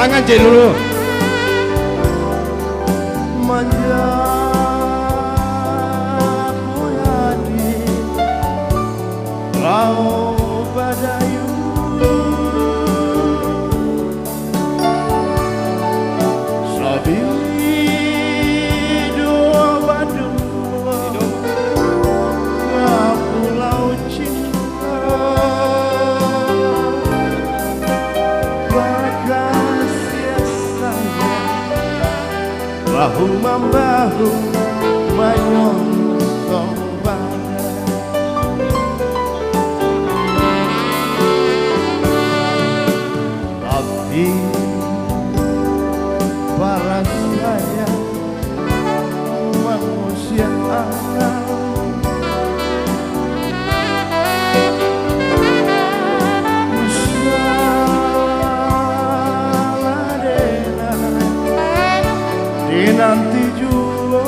tangan J dulu. Manjaku hati lau badayu Sabili dua badu pulau cinta Bagasnya sayang bahu membahu menyongsong badai tapi para saya manusia akal salah di nanti juga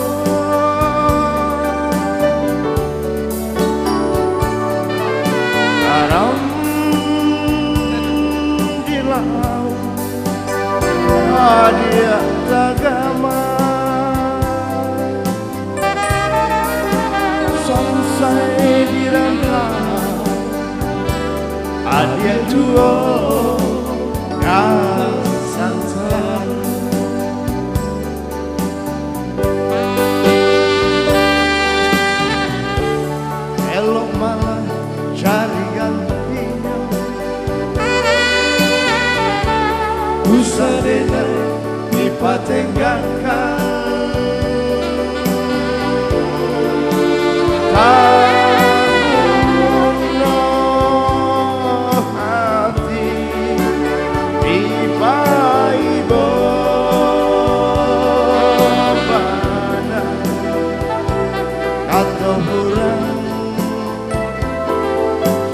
garam di laut hadiah agama selesai dirangkap hadiah juga santai elok malah cari gantinya usadena dipatenggakan tabuno hati dipaibo bana atau kurang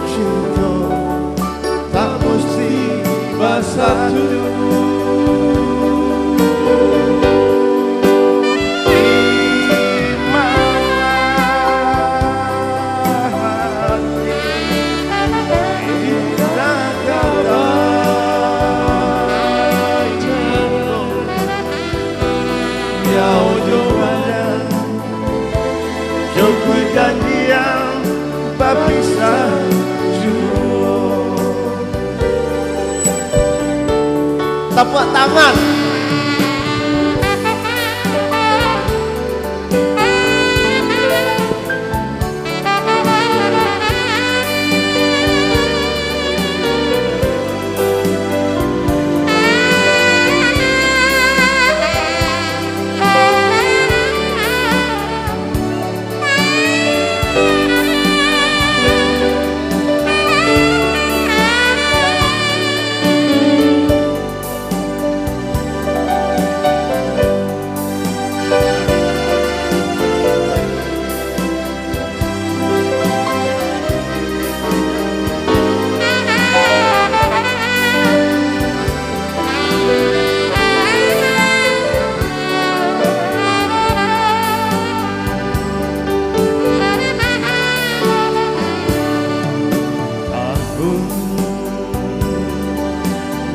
cinta tak mesti basah janjian berpisah jua. Tepuk tangan.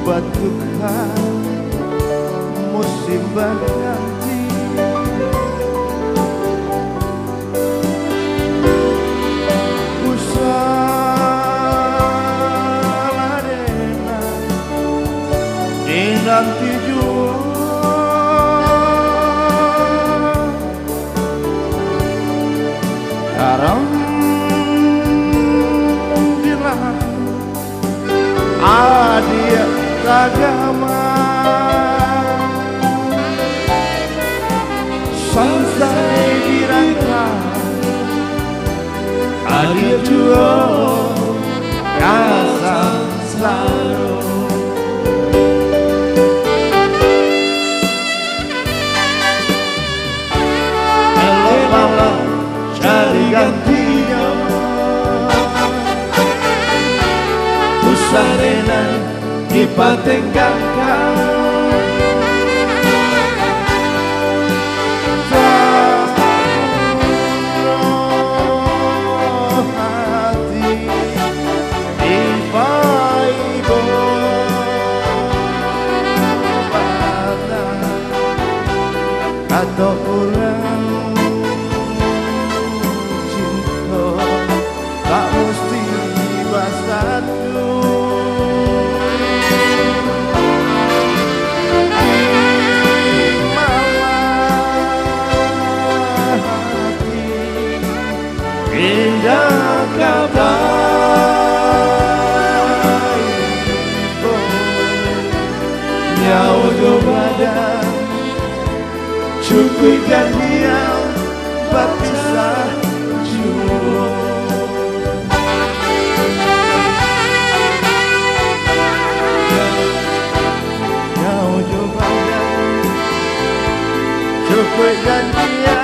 Batukan musim berganti usaha dena di nanti juga garam dilah adia agama selesai dirangkap hadir dua rasa selalu elok malah cari gantinya usarena dipatenggakan hati dipaibo dan kapai nyawa badan cukup dan diam berpisah jua nyawa badan cukup dan diam